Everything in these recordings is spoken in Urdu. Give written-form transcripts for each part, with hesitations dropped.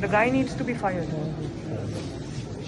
The guy needs to be fired.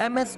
MS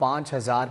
5,000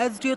SDO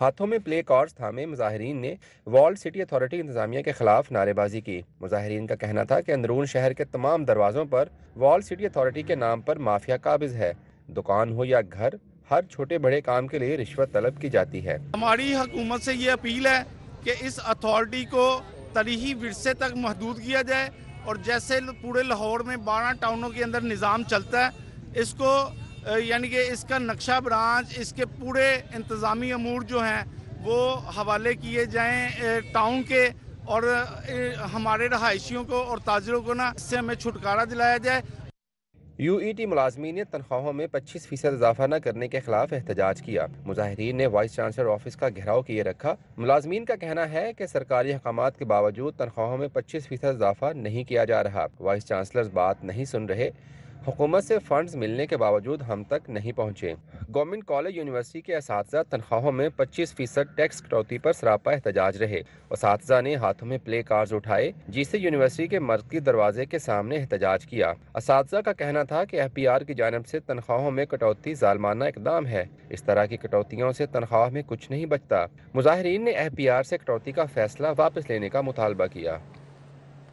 ہاتھوں میں پلے کارڈز تھامے مظاہرین نے والڈ سٹی اتھارٹی انتظامیہ کے خلاف نعرے بازی کی۔ مظاہرین کا کہنا تھا کہ اندرون شہر کے تمام دروازوں پر والڈ سٹی اتھارٹی کے نام پر مافیا قابض ہے۔ دکان ہو یا گھر، ہر چھوٹے بڑے کام کے لیے رشوت طلب کی جاتی ہے۔ ہماری حکومت سے یہ اپیل ہے کہ اس اتھارٹی کو تاریخی ورثے تک محدود کیا جائے، اور جیسے پورے لاہور میں 12 ٹاؤنوں کے اندر نظام چلتا ہے، اس کو یعنی کہ اس کا نقشہ برانچ، اس کے پورے انتظامی امور جو ہیں وہ حوالے کیے جائیں ٹاؤن کے، اور ہمارے رہائشیوں کو اور تاجروں کو اس سے ہمیں چھٹکارا دلایا جائے۔ یو ای ٹی ملازمین نے تنخواہوں میں 25% اضافہ نہ کرنے کے خلاف احتجاج کیا۔ مظاہرین نے وائس چانسلر آفس کا گھیراؤ کیے رکھا۔ ملازمین کا کہنا ہے کہ سرکاری احکامات کے باوجود تنخواہوں میں 25% اضافہ نہیں کیا جا رہا۔ وائس چانسلرز بات نہیں سن رہے، حکومت سے فنڈز ملنے کے باوجود ہم تک نہیں پہنچے۔ گورنمنٹ کالج یونیورسٹی کے اساتذہ تنخواہوں میں 25% ٹیکس کٹوتی پر سراپا احتجاج رہے۔ اساتذہ نے ہاتھوں میں پلے کارڈز اٹھائے جس سے یونیورسٹی کے مرکزی دروازے کے سامنے احتجاج کیا۔ اساتذہ کا کہنا تھا کہ ایف پی آر کی جانب سے تنخواہوں میں کٹوتی ظالمانہ اقدام ہے۔ اس طرح کی کٹوتیوں سے تنخواہ میں کچھ نہیں بچتا۔ مظاہرین نے ایف پی آر سے کٹوتی کا فیصلہ واپس لینے کا مطالبہ کیا۔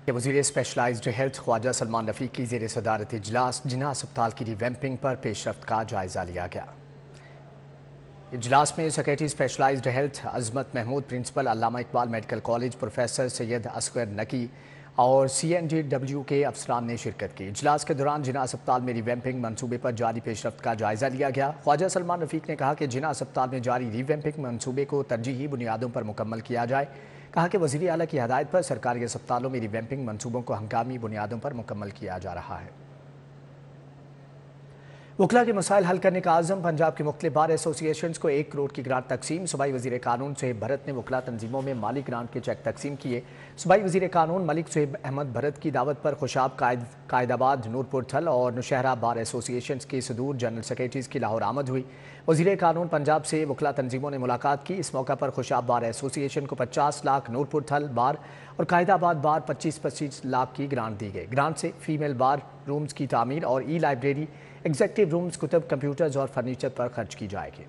وزیر اسپیشلائزڈ ہیلتھ خواجہ سلمان رفیق کی زیر صدارت اجلاس جناح اسپتال کی ری ویمپنگ پر پیش رفت کا جائزہ لیا گیا۔ اجلاس میں سیکریٹری اسپیشلائزڈ ہیلتھ عظمت محمود، پرنسپل علامہ اقبال میڈیکل کالج پروفیسر سید اصغر نقی اور سی این ڈی ڈبلیو کے افسران نے شرکت کی۔ اجلاس کے دوران جناح اسپتال میں ری ویمپنگ منصوبے پر جاری پیش رفت کا جائزہ لیا گیا۔ خواجہ سلمان رفیق نے کہا کہ جناح اسپتال میں جاری ری ویمپنگ منصوبے کو ترجیحی بنیادوں پر مکمل کیا جائے۔ کہا کہ وزیر اعلیٰ کی ہدایت پر سرکاری اسپتالوں میں ری ویمپنگ منصوبوں کو ہنگامی بنیادوں پر مکمل کیا جا رہا ہے۔ وکلاء کے مسائل حل کرنے کا عزم، پنجاب کے مختلف بار ایسوسی ایشنز کو 1 کروڑ کی گرانٹ تقسیم۔ صوبائی وزیر قانون سہیب بھرت نے وکلاء تنظیموں میں مالی گرانٹ کے چیک تقسیم کیے۔ صوبائی وزیر قانون ملک سہیب احمد بھرت کی دعوت پر خوشاب، قائد آباد، نورپور تھل اور نوشہرہ بار ایسوسی ایشنز کے صدور جنرل سیکریٹریز کی لاہور آمد ہوئی۔ وزیر قانون پنجاب سے وکلاء تنظیموں نے ملاقات کی۔ اس موقع پر خوشاب بار ایسوسی ایشن کو 50 لاکھ، نورپور تھل بار اور قائد آباد بار 25 لاکھ کی گرانٹ دی گئی۔ گرانٹ سے فیمیل بار رومز کی تعمیر اور ای لائبریری، ایگزیکٹو رومز، کتب، کمپیوٹرز اور فرنیچر پر خرچ کی جائے گی۔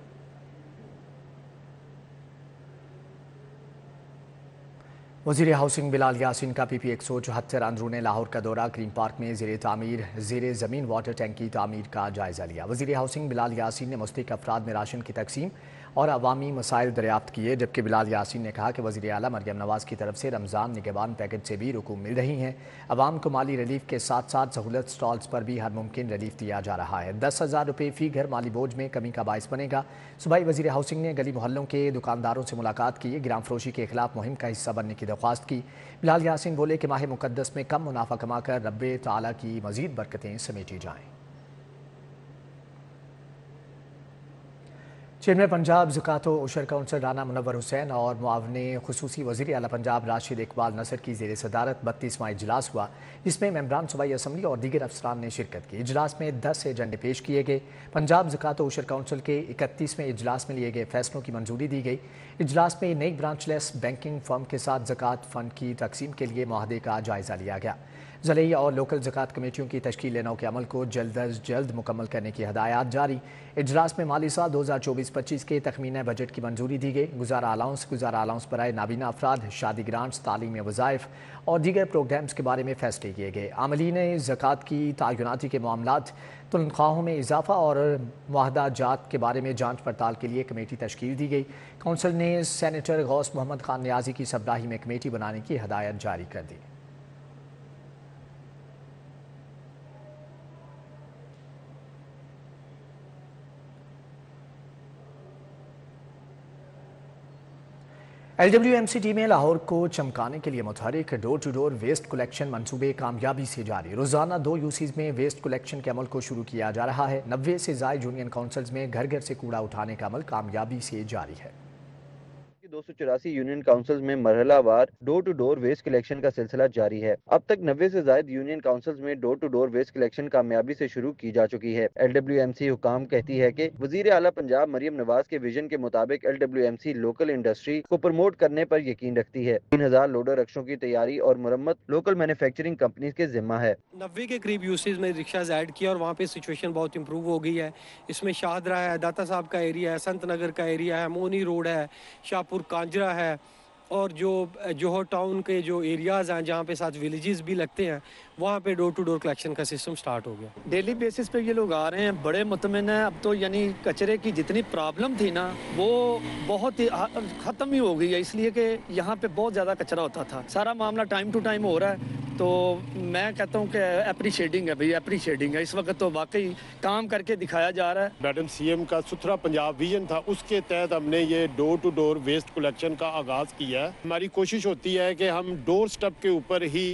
وزیر ہاؤسنگ بلال یاسین کا پی پی 174 اندرون لاہور کا دورہ، گرین پارک میں زیر تعمیر زیر زمین واٹر ٹینک کی تعمیر کا جائزہ لیا۔ وزیر ہاؤسنگ بلال یاسین نے مستحق افراد میں راشن کی تقسیم اور عوامی مسائل دریافت کیے، جبکہ بلال یاسین نے کہا کہ وزیر اعلیٰ مریم نواز کی طرف سے رمضان نگہبان پیکج سے بھی رقوم مل رہی ہیں۔ عوام کو مالی ریلیف کے ساتھ ساتھ سہولت سٹالز پر بھی ہر ممکن ریلیف دیا جا رہا ہے۔ 10,000 روپے فی گھر مالی بوجھ میں کمی کا باعث بنے گا۔ صوبائی وزیر ہاؤسنگ نے گلی محلوں کے دکانداروں سے ملاقات کی، گرام فروشی کے خلاف مہم کا حصہ بننے کی درخواست کی۔ بلال یاسین بولے کہ ماہ مقدس میں کم منافع کما کر رب تعالیٰ کی مزید برکتیں سمیٹی جائیں۔ چیئرمین پنجاب زکوٰۃ و عشر کونسل رانا منور حسین اور معاون خصوصی وزیر اعلیٰ پنجاب راشد اقبال نصر کی زیر صدارت 32واں اجلاس ہوا، جس میں ممبران صوبائی اسمبلی اور دیگر افسران نے شرکت کی۔ اجلاس میں 10 ایجنڈے پیش کیے گئے۔ پنجاب زکوٰۃ و عشر کونسل کے 31ویں اجلاس میں لیے گئے فیصلوں کی منظوری دی گئی۔ اجلاس میں نئی برانچ لیس بینکنگ فرم کے ساتھ زکوٰۃ فنڈ کی تقسیم کے لیے معاہدے کا جائزہ لیا گیا۔ ضلعی اور لوکل زکوٰۃ کمیٹیوں کی تشکیل نو کے عمل کو جلد از جلد مکمل کرنے کی ہدایات جاری۔ اجلاس میں مالی سال 2024-25 کے تخمینہ بجٹ کی منظوری دی گئی۔ گزارا الاؤنس برائے نابینا افراد، شادی گرانٹس، تعلیمی وظائف اور دیگر پروگرامز کے بارے میں فیصلے کیے گئے۔ عاملین زکوٰۃ کی تعیناتی کے معاملات، تنخواہوں میں اضافہ اور معاہدہ جات کے بارے میں جانچ پڑتال کے لیے کمیٹی تشکیل دی گئی۔ کونسل نے سینیٹر غوث محمد خان نیازی کی سربراہی میں کمیٹی بنانے کی ہدایت جاری کر دی۔ L W M C T میں لاہور کو چمکانے کے لیے متحرک door to door waste collection منصوبے کامیابی سے جاری۔ روزانہ 2 یوسیز میں ویسٹ کلیکشن کے عمل کو شروع کیا جا رہا ہے۔ 90 سے زائد یونین کونسلز میں گھر گھر سے کوڑا اٹھانے کا عمل کامیابی سے جاری ہے۔ 284 یونین کاؤنسلز میں مرحلہ وار ڈور ٹو ڈور ویسٹ کلیکشن کا سلسلہ جاری ہے۔ اب تک 90 سے زائد یونین کاؤنسلز میں ڈور ٹو ڈور ویسٹ کلیکشن کامیابی سے شروع کی جا چکی ہے۔ LWMC حکام کہتی ہے کہ وزیر اعلیٰ پنجاب مریم نواز کے ویژن کے مطابق LWMC لوکل انڈسٹری کو پروموٹ کرنے پر یقین رکھتی ہے۔ 3000 لوڈر رکشوں کی تیاری اور مرمت لوکل مینوفیکچرنگ کمپنیز کے ذمہ ہے۔ 90 کے قریب یوسیز میں رکشاز ایڈ کیا اور وہاں پہ سچویشن بہت امپروو ہو گئی ہے۔ اس میں شاہدرہ ہے، داتا صاحب کا ایریا ہے، سنت نگر کا ایریا ہے، مونی روڈ ہے، شاہپور کانجرا ہے، اور جو جوہر ٹاؤن کے جو ایریاز ہیں جہاں پہ ساتھ ولیجز بھی لگتے ہیں وہاں پہ ڈور ٹو ڈور کلیکشن کا سسٹم سٹارٹ ہو گیا۔ ڈیلی بیسس پہ یہ لوگ آ رہے ہیں، بڑے مطمئن ہیں۔ اب تو یعنی کچرے کی جتنی پرابلم تھی نا وہ بہت ہی ختم ہی ہو گئی ہے، اس لیے کہ یہاں پہ بہت زیادہ کچرا ہوتا تھا۔ سارا معاملہ ٹائم ٹو ٹائم ہو رہا ہے، تو میں کہتا ہوں کہ اپریشیٹنگ ہے بھائی، اپریشیٹنگ ہے۔ اس وقت تو واقعی کام کر کے دکھایا جا رہا ہے۔ میڈم CM کا ستھرا پنجاب ویژن تھا، اس کے تحت ہم نے یہ ڈور ٹو ڈور ویسٹ کلیکشن کا آغاز کیا ہے۔ ہماری کوشش ہوتی ہے کہ ہم ڈور سٹیپ کے اوپر ہی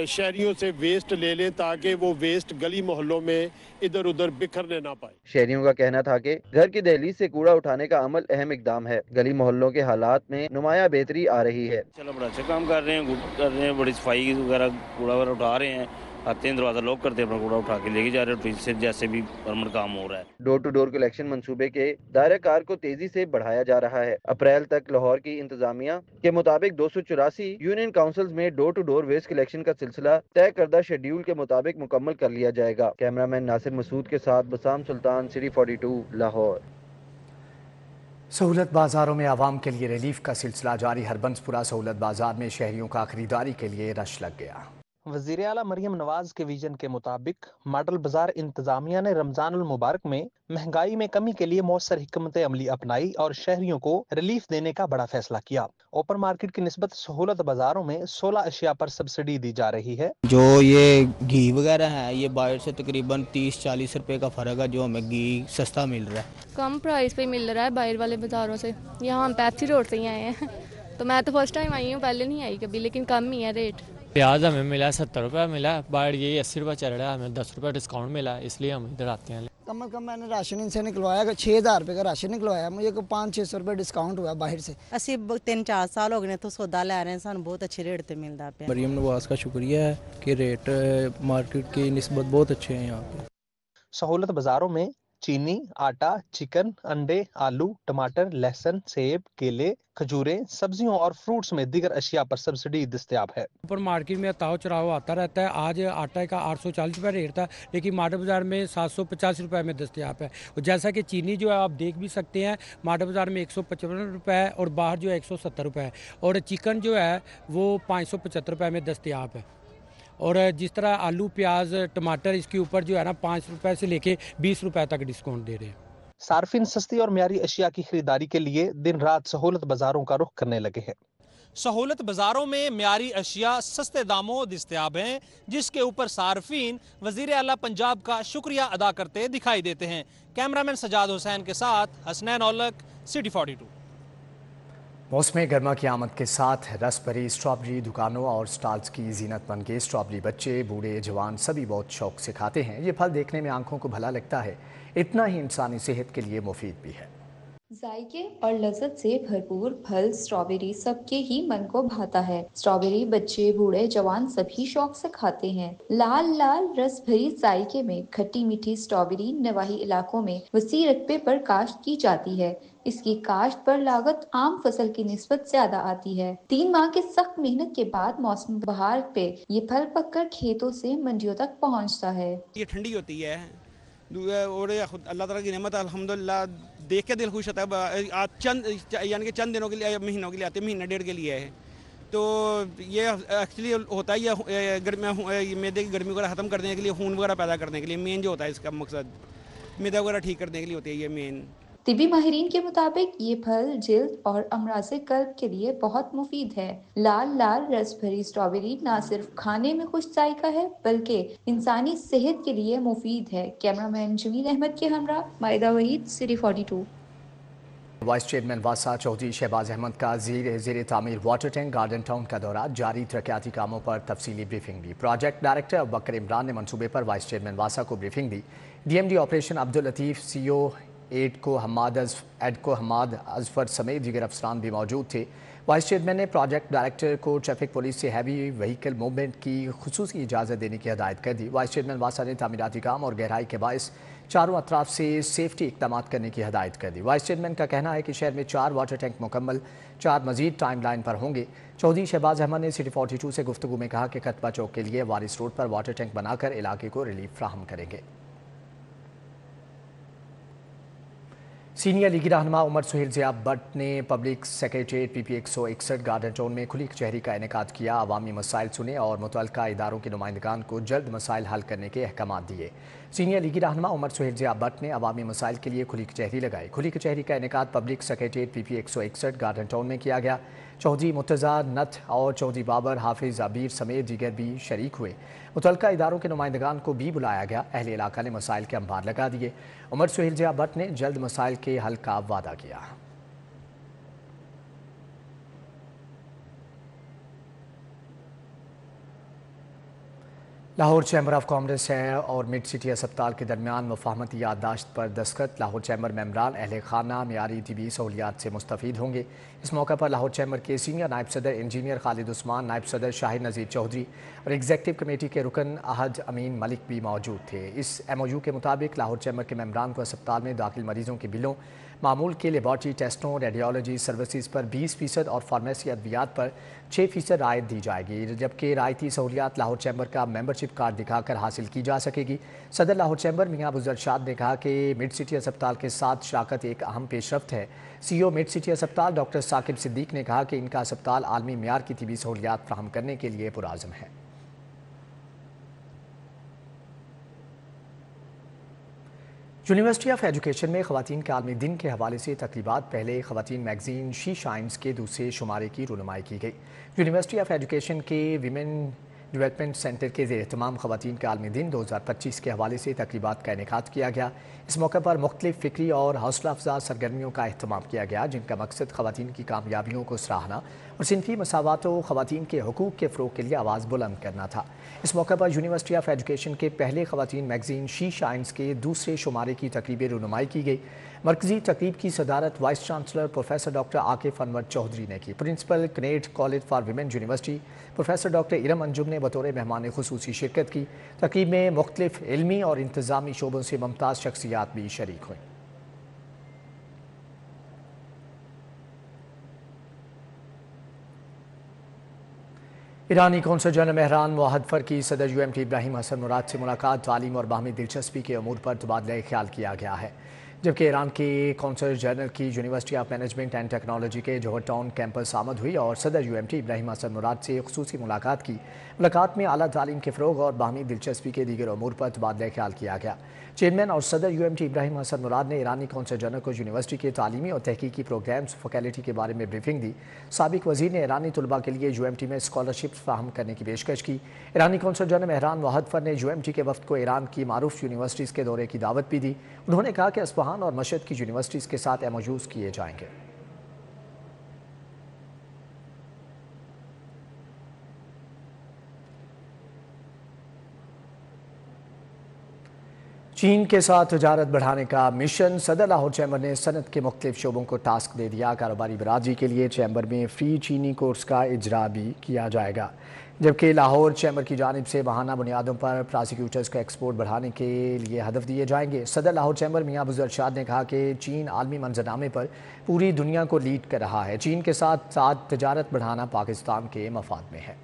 شہریوں سے ویسٹ لے لیں تاکہ وہ ویسٹ گلی محلوں میں ادھر ادھر بکھرنے نہ پائے۔ شہریوں کا کہنا تھا کہ گھر کی دہلیز سے کوڑا اٹھانے کا عمل اہم اقدام ہے۔ گلی محلوں کے حالات میں نمایاں بہتری آ رہی ہے۔ چلو بڑا اچھا کام کر رہے ہیں، بڑی صفائی وغیرہ کوڑا وغیرہ اٹھا رہے ہیں، آتے ہیں دروازہ لوک کرتے ہیں، اپنا کوڑا اٹھا کے لے کے جا رہے ہیں، سے جیسے بھی پرمنٹ کام ہو رہا ہے۔ ڈور ٹو ڈور کلیکشن منصوبے کے دائرہ کار کو تیزی سے بڑھایا جا رہا ہے۔ اپریل تک لاہور کی انتظامیہ کے مطابق 284 یونین کاؤنسلز میں ڈور ٹو ڈور ویسٹ کلیکشن کا سلسلہ طے کردہ شیڈیول کے مطابق مکمل کر لیا جائے گا۔ کیمرامین ناصر مسعود کے ساتھ بسام سلطان، سٹی 42 لاہور۔ سہولت بازاروں میں عوام کے لیے ریلیف کا سلسلہ جاری۔ ہربنس پورہ سہولت بازار میں شہریوں کا خریداری کے لیے رش لگ گیا۔ وزیر اعلیٰ مریم نواز کے ویژن کے مطابق ماڈل بازار انتظامیہ نے رمضان المبارک میں مہنگائی میں کمی کے لیے مؤثر حکمت عملی اپنائی اور شہریوں کو ریلیف دینے کا بڑا فیصلہ کیا۔ اوپن مارکیٹ کی نسبت سہولت بازاروں میں 16 اشیاء پر سبسڈی دی جا رہی ہے۔ جو یہ گھی وغیرہ ہے یہ باہر سے تقریباً 30-40 روپے کا فرق ہے، جو ہمیں گھی سستا مل رہا ہے، کم پرائز پہ مل رہا ہے باہر والے بازاروں سے۔ یہاں ہم پیپسی روڈ سے ہی آئے ہیں، تو میں تو فرسٹ ٹائم آئی ہوں، پہلے نہیں آئی کبھی، لیکن کم ہی ہے ریٹ۔ پیاز ہمیں ملا 70 روپے ملا، باہر یہی 80 روپے چل رہا ہے، ہمیں 10 روپے ڈسکاؤنٹ ملا، اس لیے ہم ادھر آتے ہیں۔ کم از کم میں نے راشن ان سے نکلوایا 6000 روپے کا راشن نکلوایا، مجھے 500-600 روپے ڈسکاؤنٹ ہوا باہر سے۔ اسی 3-4 سال ہو گئے تو سودا لے رہے ہیں، سانو بہت اچھے ریٹ تے ملتا پیا۔ مریم نواز کا شکریہ ہے کہ ریٹ مارکیٹ کی نسبت بہت اچھے ہیں یہاں پہ۔ سہولت بازاروں میں چینی، آٹا، چکن، انڈے، آلو، ٹماٹر، لہسن، سیب، کیلے، کھجوریں، سبزیوں اور فروٹس میں دیگر اشیاء پر سبسڈی دستیاب ہے۔ اوپر مارکیٹ میں اتاؤ چڑھاؤ آتا رہتا ہے۔ آج آٹا کا 840 روپے ریٹ تھا، لیکن ماڈل بازار میں 785 روپے میں دستیاب ہے۔ جیسا کہ چینی جو ہے آپ دیکھ بھی سکتے ہیں، ماڈل بازار میں 155 روپے ہے اور باہر جو ہے 170 روپے ہے، اور چکن جو ہے وہ 575 روپے میں دستیاب ہے۔ اور جس طرح آلو، پیاز، ٹماٹر، اس کے اوپر جو ہے نا 5 روپے سے لے کے 20 روپے تک ڈسکاؤنٹ دے رہے ہیں۔ صارفین سستی اور معیاری اشیاء کی خریداری کے لیے دن رات سہولت بازاروں کا رخ کرنے لگے ہیں۔ سہولت بازاروں میں معیاری اشیاء سستے داموں دستیاب ہیں، جس کے اوپر صارفین وزیر اعلیٰ پنجاب کا شکریہ ادا کرتے دکھائی دیتے ہیں۔ کیمرامین سجاد حسین کے ساتھ حسنین اولک، سٹی 42۔ موسم گرما کی آمد کے ساتھ رس بھری اسٹرابری دکانوں اور سٹالز کی زینت بن گئے۔ اسٹرابری بچے، بوڑھے، جوان سبھی بہت شوق سے کھاتے ہیں۔ یہ پھل دیکھنے میں آنکھوں کو بھلا لگتا ہے، اتنا ہی انسانی صحت کے لیے مفید بھی ہے۔ ذائقے اور لذت سے بھرپور پھل اسٹرابیری سب کے ہی من کو بھاتا ہے۔ اسٹرابیری بچے، بوڑھے، جوان سبھی شوق سے کھاتے ہیں۔ لال لال رس بھری ذائقے میں کھٹی میٹھی اسٹرابیری نواحی علاقوں میں وسیع رقبے پر کاشت کی جاتی ہے۔ اس کی کاشت پر لاگت عام فصل کی نسبت زیادہ آتی ہے۔ 3 ماہ کے سخت محنت کے بعد موسم بہار پہ یہ پھل پک کر کھیتوں سے منڈیوں تک پہنچتا ہے۔ یہ ٹھنڈی ہوتی ہے اور اللہ تعالیٰ کی نعمت الحمدللہ دیکھ کے دل خوش ہوتا ہے۔ یعنی کہ چند دنوں کے لیے، مہینوں کے لیے آتے ہیں، مہینہ ڈیڑھ کے لیے ہے، تو یہ ایکچولی ہوتا ہے یہ میدے کی گرمی وغیرہ ختم کرنے کے لیے، خون وغیرہ پیدا کرنے کے لیے مین جو ہوتا ہے اس کا مقصد، میدا وغیرہ ٹھیک کرنے کے لیے ہوتی ہے یہ مین۔ طبی ماہرین کے مطابق یہ پھل جلد اور امراض قلب کے لیے بہت مفید ہے۔ لال لال رس بھری اسٹرابیری نہ صرف کھانے میں خوش ذائقہ ہے بلکہ انسانی صحت کے لیے مفید ہے۔ کیمرامین جمیل احمد کے ہمراہ Maida Waheed, city 42۔ Vice chairman واسا چودھری شہباز احمد کا زیر تعمیر واٹر ٹینک گارڈن ٹاؤن کا دورہ جاری، ترقیاتی کاموں پر تفصیلی بریفنگ دی۔ پروجیکٹ ڈائریکٹر ابوبکر عمران نے منصوبے پر وائس چیئرمین واسا کو بریفنگ دی۔ DMD آپریشن عبداللطیف، CO ایڈکو حماد ازفر سمیت دیگر افسران بھی موجود تھے۔ وائس چیئرمین نے پروجیکٹ ڈائریکٹر کو ٹریفک پولیس سے ہیوی وہیکل موومنٹ کی خصوصی اجازت دینے کی ہدایت کر دی۔ وائس چیئرمین واسا نے تعمیراتی کام اور گہرائی کے باعث چاروں اطراف سے سیفٹی اقدامات کرنے کی ہدایت کر دی۔ وائس چیئرمین کا کہنا ہے کہ شہر میں 4 واٹر ٹینک مکمل، 4 مزید ٹائم لائن پر ہوں گے۔ چودھری شہباز احمد نے سٹی 42 سے گفتگو میں کہا کہ کتبہ چوک کے لیے وارث روڈ پر واٹر ٹینک بنا کر علاقے کو ریلیف فراہم کریں گے۔ سینئر لیگی رہنما عمر سہیل ضیاء بٹ نے پبلک سیکریٹریٹ پی پی 161 گارڈن ٹاؤن میں کھلی کچہری کا انعقاد کیا۔ عوامی مسائل سنے اور متعلقہ اداروں کے نمائندگان کو جلد مسائل حل کرنے کے احکامات دیے۔ سینئر لیگی رہنما عمر سہیل ضیاء بٹ نے عوامی مسائل کے لیے کھلی کچہری لگائی۔ کھلی کچہری کا انعقاد پبلک سیکریٹریٹ پی پی 161 گارڈن ٹاؤن میں کیا گیا۔ چودھری مرتضیٰ نتھ اور چودھری بابر، حافظ عبیر سمیت دیگر بھی شریک ہوئے۔ متعلقہ اداروں کے نمائندگان کو بھی بلایا گیا۔ اہل علاقہ نے مسائل کے انبار لگا دیے۔ عمر سہیل ضیاء بٹ نے جلد مسائل کے حل کا وعدہ کیا۔ لاہور چیمبر آف کامرس ہے اور مڈ سٹی اسپتال کے درمیان مفاہمتی یادداشت پر دستخط۔ لاہور چیمبر ممبران اہل خانہ معیاری طبی سہولیات سے مستفید ہوں گے۔ اس موقع پر لاہور چیمبر کے سینئر نائب صدر انجینئر خالد عثمان، نائب صدر شاہد نذیر چودھری اور ایگزیکٹو کمیٹی کے رکن احد امین ملک بھی موجود تھے۔ اس ایم او یو کے مطابق لاہور چیمبر کے ممبران کو اسپتال میں داخل مریضوں کے بلوں، معمول کے لیبارٹری ٹیسٹوں، ریڈیالوجی سروسز پر 20% اور فارمیسی ادویات پر 6% رعایت دی جائے گی، جبکہ رعایتی سہولیات لاہور چیمبر کا ممبرشپ کارڈ دکھا کر حاصل کی جا سکے گی۔ صدر لاہور چیمبر میاں ابوذرشاد نے کہا کہ مڈ سٹی اسپتال کے ساتھ شراکت ایک اہم پیش رفت ہے۔ سی او مڈ سٹی اسپتال ڈاکٹر ثاقب صدیق نے کہا کہ ان کا اسپتال عالمی معیار کی طبی سہولیات فراہم کرنے کے لیے پرعزم ہے۔ یونیورسٹی آف ایجوکیشن میں خواتین کے عالمی دن کے حوالے سے تقریبات۔ پہلے خواتین میگزین شی شائنز کے دوسرے شمارے کی رونمائی کی گئی۔ یونیورسٹی آف ایجوکیشن کے ویمن ڈیولپمنٹ سینٹر کے زیر اہتمام خواتین کے عالمی دن 2025 کے حوالے سے تقریبات کا انعقاد کیا گیا۔ اس موقع پر مختلف فکری اور حوصلہ افزا سرگرمیوں کا اہتمام کیا گیا، جن کا مقصد خواتین کی کامیابیوں کو سراہنا اور صنفی مساوات و خواتین کے حقوق کے فروغ کے لیے آواز بلند کرنا تھا۔ اس موقع پر یونیورسٹی آف ایجوکیشن کے پہلے خواتین میگزین شی شائنز کے دوسرے شمارے کی تقریب رونمائی کی گئی۔ مرکزی تقریب کی صدارت vice chancellor professor doctor Aqif Anwar Chaudhry نے کی۔ Principal Kinnaird college for women university professor doctor Iram Anjum نے بطور مہمان خصوصی شرکت کی۔ تقریب میں مختلف علمی اور انتظامی شعبوں سے ممتاز شخصیات بھی شریک ہوئیں۔ ایرانی قونصل جنرل مہران موحدفر کی صدر یو ایم ٹی ابراہیم حسن مراد سے ملاقات، تعلیم اور باہمی دلچسپی کے امور پر تبادلہ خیال کیا گیا ہے، جبکہ ایران کے قونصل جنرل کی university of management and technology کے جوہر ٹاؤن کیمپس آمد ہوئی اور صدر یو ایم ٹی ابراہیم حسن مراد سے خصوصی ملاقات کی۔ ملاقات میں اعلیٰ تعلیم کے فروغ اور باہمی دلچسپی کے دیگر امور پر تبادلہ خیال کیا گیا۔ چیئرمین اور صدر یو ایم ٹی ابراہیم حسن مراد نے ایرانی قونصل جنرل کو یونیورسٹی کے تعلیمی اور تحقیقی پروگرامز فیکلٹی کے بارے میں بریفنگ دی۔ سابق وزیر نے ایرانی طلباء کے لیے یو ایم ٹی میں اسکالرشپس فراہم کرنے کی پیشکش کی۔ ایرانی قونصل جنرل مہران موحدفر نے یو ایم ٹی کے وفد کو ایران کی معروف یونیورسٹیز کے دورے کی دعوت بھی دی۔ انہوں نے کہا کہ اصفہان اور مشہد کی یونیورسٹیز کے ساتھ ایم او یوز کیے جائیں گے۔ چین کے ساتھ تجارت بڑھانے کا مشن، صدر لاہور چیمبر نے صنعت کے مختلف شعبوں کو ٹاسک دے دیا۔ کاروباری برادری کے لیے چیمبر میں فری چینی کورس کا اجرا بھی کیا جائے گا، جبکہ لاہور چیمبر کی جانب سے ماہانہ بنیادوں پر پراسیکیوٹرز کا ایکسپورٹ بڑھانے کے لیے ہدف دیے جائیں گے۔ صدر لاہور چیمبر میاں ابوذرشاد نے کہا کہ چین عالمی منظرنامے پر پوری دنیا کو لیڈ کر رہا ہے۔ چین کے ساتھ تجارت بڑھانا پاکستان کے مفاد میں ہے۔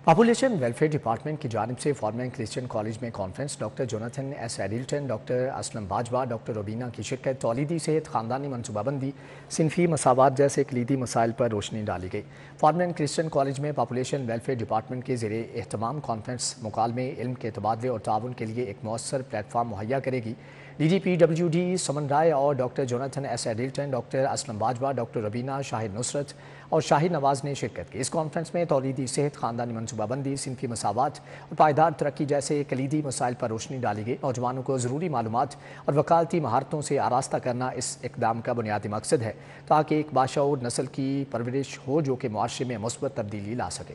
پاپولیشن ویلفیئر ڈپارٹمنٹ کی جانب سے فارمن کرسچین کالج میں conference, doctor Jonathan S Addleton, doctor Aslam Bajwa, doctor Rubina کی شرکت۔ تولیدی صحت، خاندانی منصوبہ بندی، صنفی مساوات جیسے کلیدی مسائل پر روشنی ڈالی گئی۔ فارمن کرسچین کالج میں پاپولیشن ویلفیئر ڈپارٹمنٹ کے زیر اہتمام کانفرنس مکالمے، علم کے تبادلے اور تعاون کے لیے ایک مؤثر پلیٹ فارم مہیا کرے گی۔ D G P W D Saman Rai اور doctor Jonathan S Addleton, doctor Aslam Bajwa, doctor Rubina, Shahid Nusrat اور شاہد نواز نے شرکت کی۔ اس کانفرنس میں تولیدی صحت، خاندانی منصوبہ بندی، صنفی مساوات اور پائیدار ترقی جیسے کلیدی مسائل پر روشنی ڈالی گئی۔ نوجوانوں کو ضروری معلومات اور وکالتی مہارتوں سے آراستہ کرنا اس اقدام کا بنیادی مقصد ہے، تاکہ ایک باشعور نسل کی پرورش ہو جو کہ معاشرے میں مثبت تبدیلی لا سکے۔